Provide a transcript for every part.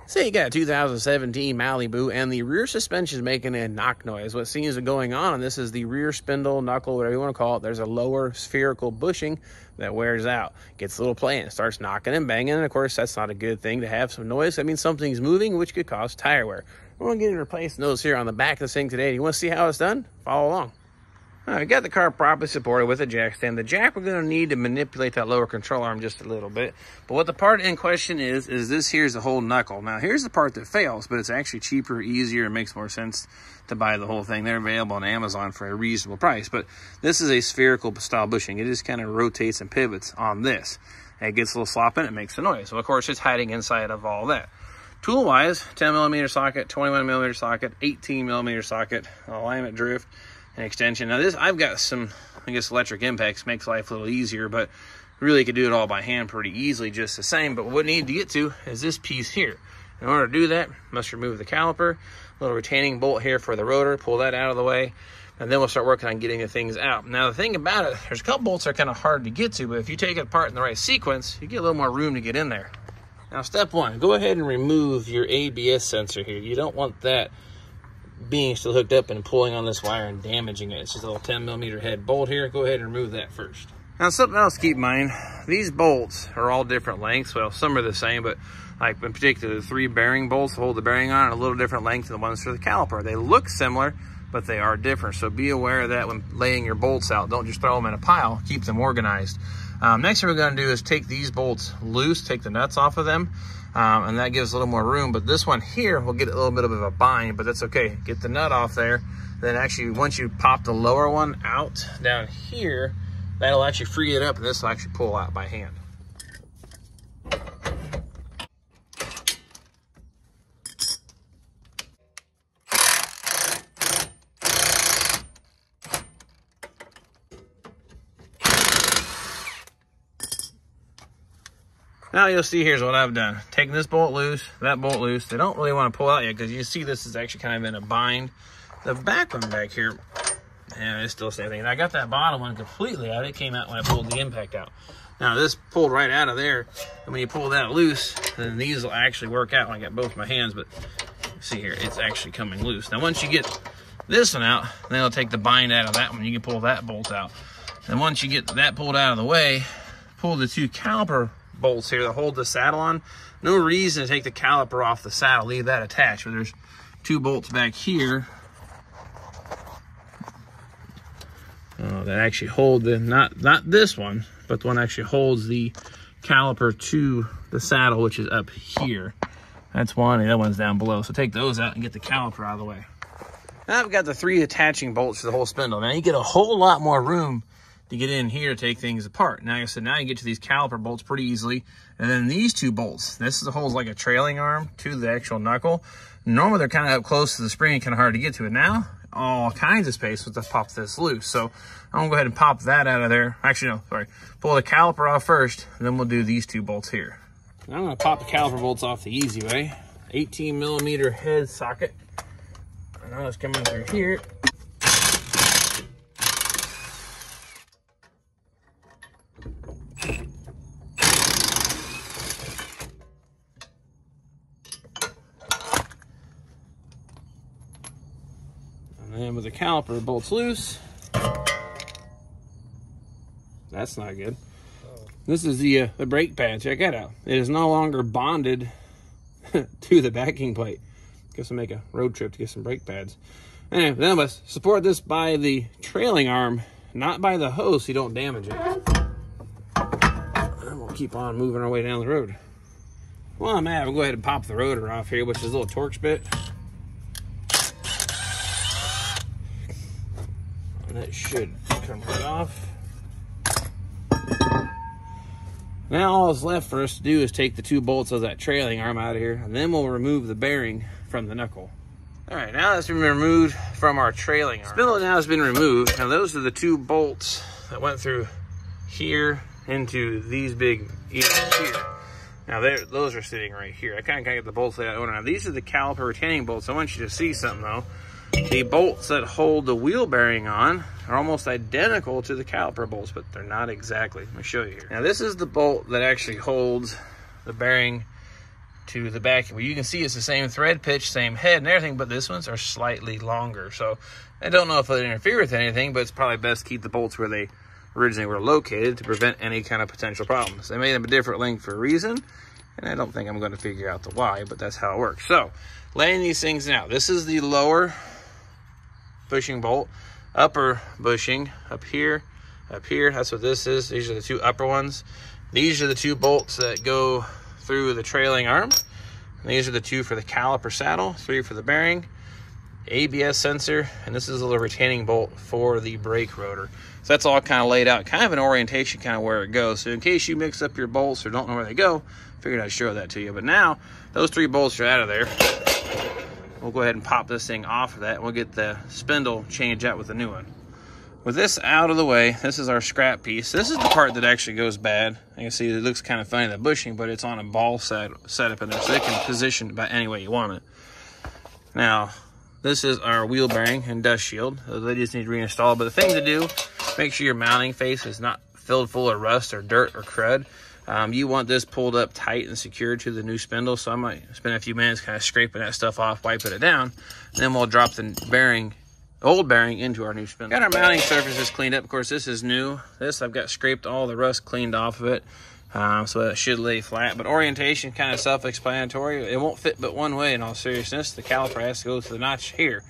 Say you got a 2017 Malibu and the rear suspension is making a knock noise. What seems to be going on, and this is the rear spindle, knuckle, whatever you want to call it, there's a lower spherical bushing that wears out. Gets a little play and it starts knocking and banging, and of course that's not a good thing to have some noise. That means something's moving, which could cause tire wear. We're going to get it replaced those here on the back of this thing today. Do you want to see how it's done? Follow along. All right, got the car properly supported with a jack stand. The jack, we're going to need to manipulate that lower control arm just a little bit. But what the part in question is this here's the whole knuckle. Now, here's the part that fails, but it's actually cheaper, easier, and makes more sense to buy the whole thing. They're available on Amazon for a reasonable price. But this is a spherical style bushing. It just kind of rotates and pivots on this. And it gets a little slop in it, makes a noise. So, of course, it's hiding inside of all that. Tool-wise, 10mm socket, 21mm socket, 18mm socket, alignment drift, an extension. Now this, I've got some, I guess, electric impacts, makes life a little easier, but really could do it all by hand pretty easily just the same. But what we need to get to is this piece here. In order to do that, must remove the caliper, little retaining bolt here for the rotor, pull that out of the way, and then we'll start working on getting the things out. Now the thing about it, there's a couple bolts that are kind of hard to get to, but if you take it apart in the right sequence, you get a little more room to get in there. Now step one, go ahead and remove your ABS sensor here. You don't want that being still hooked up and pulling on this wire and damaging it. It's just a little 10mm head bolt here. Go ahead and remove that first. Now something else to keep in mind, these bolts are all different lengths. Well, some are the same, but like in particular, the 3 bearing bolts hold the bearing on are a little different length than the ones for the caliper. They look similar, but they are different. So be aware of that when laying your bolts out. Don't just throw them in a pile, keep them organized. Next thing we're gonna do is take these bolts loose, take the nuts off of them. And that gives a little more room, but this one here will get a little bit of a bind, but that's okay. Get the nut off there. Then actually, once you pop the lower one out down here, that'll actually free it up, and this will actually pull out by hand. Now you'll see here's what I've done. Taking this bolt loose, that bolt loose. They don't really want to pull out yet because you see this is actually kind of in a bind. The back one back here, and it's still the same thing. And I got that bottom one completely out. It came out when I pulled the impact out. Now this pulled right out of there. And when you pull that loose, then these will actually work out when I got both my hands. But see here, it's actually coming loose. Now once you get this one out, then it'll take the bind out of that one. You can pull that bolt out. And once you get that pulled out of the way, pull the 2 caliper bolts here that hold the saddle on. No reason to take the caliper off the saddle, leave that attached. But there's 2 bolts back here that actually hold the, not this one, but the one that actually holds the caliper to the saddle, which is up here. That's one, and that one's down below. So take those out and get the caliper out of the way. Now I've got the 3 attaching bolts for the whole spindle. Now you get a whole lot more room to get in here to take things apart. Now, like I said, now you get to these caliper bolts pretty easily. And then these 2 bolts, this holds like a trailing arm to the actual knuckle. Normally they're kind of up close to the spring, kind of hard to get to it. Now, all kinds of space with to pop this loose. So I'm gonna go ahead and pop that out of there. Actually, no, sorry. Pull the caliper off first, and then we'll do these 2 bolts here. Now I'm gonna pop the caliper bolts off the easy way. 18mm head socket. And now it's coming through here. And then with the caliper bolts loose. That's not good. This is the brake pad. Check that out. It is no longer bonded to the backing plate. Guess I'll make a road trip to get some brake pads. Anyway, then let's support this by the trailing arm, not by the hose so you don't damage it. And we'll keep on moving our way down the road. Well, I'm at, we'll go ahead and pop the rotor off here, which is a little Torx bit. And that should come right off. Now all that's left for us to do is take the 2 bolts of that trailing arm out of here, and then we'll remove the bearing from the knuckle. All right, now that's been removed from our trailing arm. Spindle now has been removed. Now those are the 2 bolts that went through here into these big ears here. Now those are sitting right here. I kind of got the bolts laid out. Now these are the caliper retaining bolts. I want you to see something though. The bolts that hold the wheel bearing on are almost identical to the caliper bolts, but they're not exactly. Let me show you here. Now this is the bolt that actually holds the bearing to the back. Well, you can see it's the same thread pitch, same head and everything, but this ones are slightly longer. So I don't know if it interfere with anything, but it's probably best to keep the bolts where they originally were located to prevent any kind of potential problems. They made them a different length for a reason, and I don't think I'm going to figure out the why, but that's how it works. So laying these things out, this is the lower bushing bolt, upper bushing up here, that's what this is. These are the two upper ones. These are the two bolts that go through the trailing arm. And these are the two for the caliper saddle, 3 for the bearing, ABS sensor, and this is a little retaining bolt for the brake rotor. So that's all kind of laid out, kind of an orientation kind of where it goes. So in case you mix up your bolts or don't know where they go, figured I'd show that to you. But now those 3 bolts are out of there. We'll go ahead and pop this thing off of that, and we'll get the spindle changed out with a new one. With this out of the way, this is our scrap piece. This is the part that actually goes bad. You can see it looks kind of funny, the bushing, but it's on a ball setup in there, so it can position about any way you want it. Now, this is our wheel bearing and dust shield. They just need to reinstall, but the thing to do, make sure your mounting face is not filled full of rust or dirt or crud. You want this pulled up tight and secured to the new spindle, so I might spend a few minutes kind of scraping that stuff off, wiping it down, and then we'll drop the bearing, old bearing, into our new spindle. Got our mounting surfaces cleaned up. Of course, this is new. This, I've got scraped all the rust cleaned off of it, so it should lay flat. But orientation, kind of self-explanatory. It won't fit but one way in all seriousness. The caliper has to go to the notch here.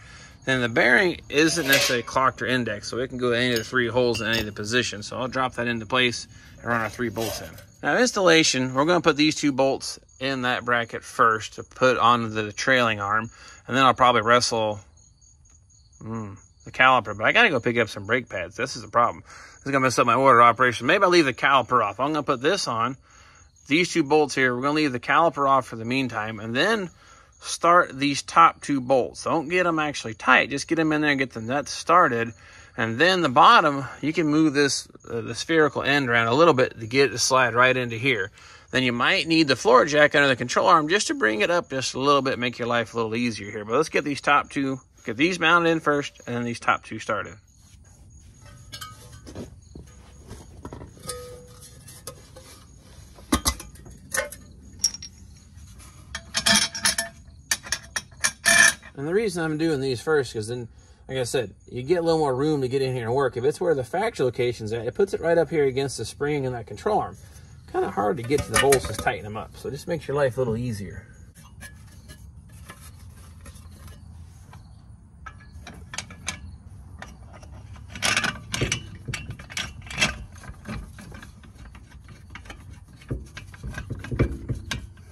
Then the bearing isn't necessarily clocked or indexed, so it can go to any of the 3 holes in any of the positions. So I'll drop that into place and run our 3 bolts in. Now installation, we're going to put these 2 bolts in that bracket first to put on the trailing arm, and then I'll probably wrestle the caliper. But I got to go pick up some brake pads. This is the problem. This is going to mess up my order operation. Maybe I'll leave the caliper off. I'm going to put this on. These 2 bolts here, we're going to leave the caliper off for the meantime, and then start these top 2 bolts. Don't get them actually tight. Just get them in there and get the nuts started. And then the bottom, you can move this the spherical end around a little bit to get it to slide right into here. Then you might need the floor jack under the control arm just to bring it up just a little bit, make your life a little easier here. But let's get these top 2, get these mounted in first, and then these top 2 started. And the reason I'm doing these first, because then, like I said, you get a little more room to get in here and work. If it's where the factory location's at, it puts it right up here against the spring in that control arm. Kind of hard to get to the bolts to tighten them up. So it just makes your life a little easier.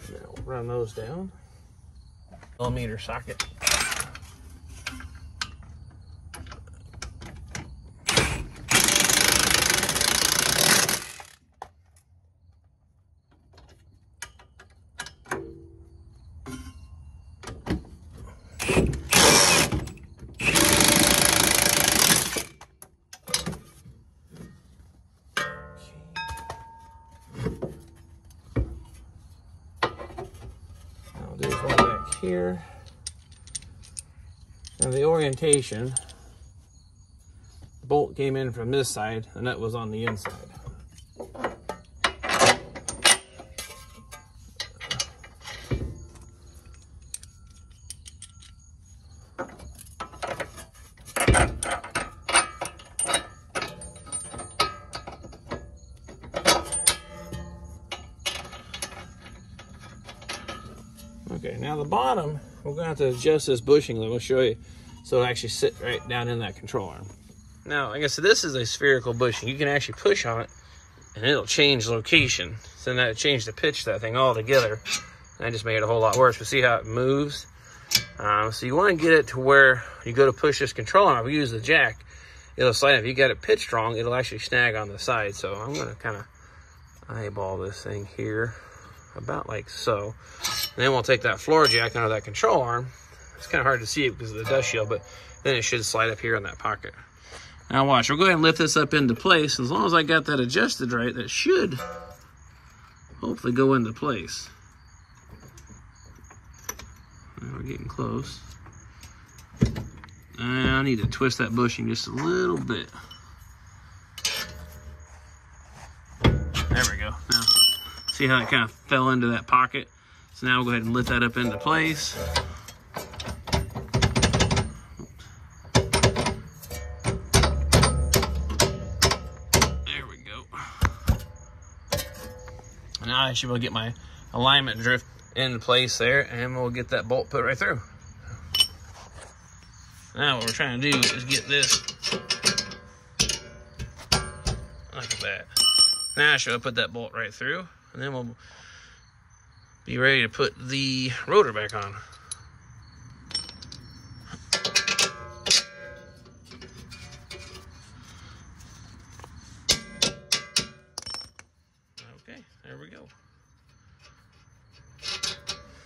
Now we'll run those down. Millimeter socket. There's one back here. And the orientation, the bolt came in from this side, the nut was on the inside. Okay, now the bottom, we're going to have to adjust this bushing level. I'll show you so it'll actually sit right down in that control arm. Now, like I said, this is a spherical bushing. You can actually push on it and it'll change location. So then that changed the pitch of that thing altogether. And I just made it a whole lot worse. But see how it moves? So you want to get it to where you go to push this control arm. If you use the jack, it'll slide. If you got it pitched wrong, it'll actually snag on the side. So I'm going to kind of eyeball this thing here, about like so. And then we'll take that floor jack out of that control arm. It's kind of hard to see it because of the dust shield, but then it should slide up here in that pocket. Now watch, we'll go ahead and lift this up into place. As long as I got that adjusted right, that should hopefully go into place. We're getting close. And I need to twist that bushing just a little bit. There we go. Now, see how it kind of fell into that pocket? So now we'll go ahead and lift that up into place. There we go. And now I should be able to get my alignment drift into place there, and we'll get that bolt put right through. Now what we're trying to do is get this like that. Now I should put that bolt right through, and then we'll be ready to put the rotor back on. Okay, there we go.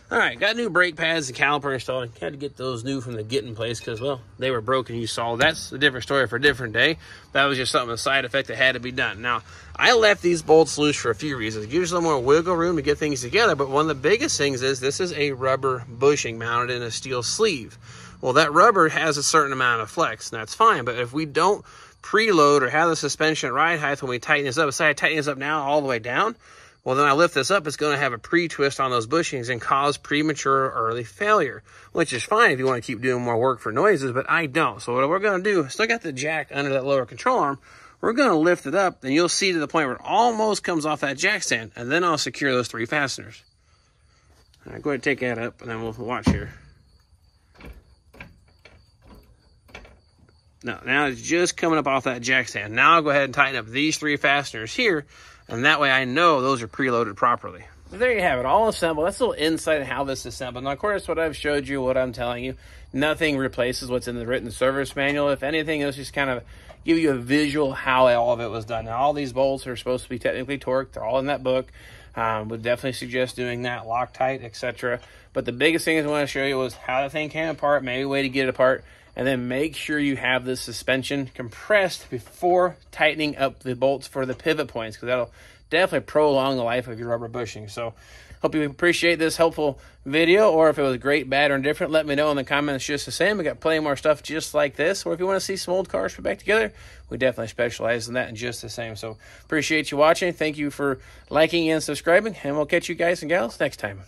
All right, got new brake pads and caliper installed. Had to get those new from the Getting place because, well, they were broken, you saw. That's a different story for a different day. That was just something, a side effect that had to be done. Now, I left these bolts loose for a few reasons. It gives you a little more wiggle room to get things together, but one of the biggest things is this is a rubber bushing mounted in a steel sleeve. Well, that rubber has a certain amount of flex, and that's fine, but if we don't preload or have the suspension at ride height when we tighten this up, say I tighten this up now all the way down, well, then I lift this up, it's going to have a pre-twist on those bushings and cause premature early failure, which is fine if you want to keep doing more work for noises, but I don't. So what we're going to do, still got the jack under that lower control arm, we're going to lift it up, and you'll see to the point where it almost comes off that jack stand, and then I'll secure those 3 fasteners. All right, go ahead and take that up, and then we'll watch here. Now it's just coming up off that jack stand. Now I'll go ahead and tighten up these 3 fasteners here, and that way I know those are preloaded properly. So there you have it, all assembled. That's a little insight on how this is assembled. Now, of course, what I've showed you, what I'm telling you, nothing replaces what's in the written service manual. If anything, it's just kind of give you a visual how all of it was done. Now, all these bolts are supposed to be technically torqued. They're all in that book. Would definitely suggest doing that, Loctite, etc. But the biggest thing I want to show you was how the thing came apart, maybe a way to get it apart, and then make sure you have the suspension compressed before tightening up the bolts for the pivot points, because that'll definitely prolong the life of your rubber bushing. So hope you appreciate this helpful video, or if it was great, bad, or indifferent, let me know in the comments just the same. We got plenty more stuff just like this, or if you want to see some old cars put back together, we definitely specialize in that and just the same. So appreciate you watching. Thank you for liking and subscribing, and we'll catch you guys and gals next time.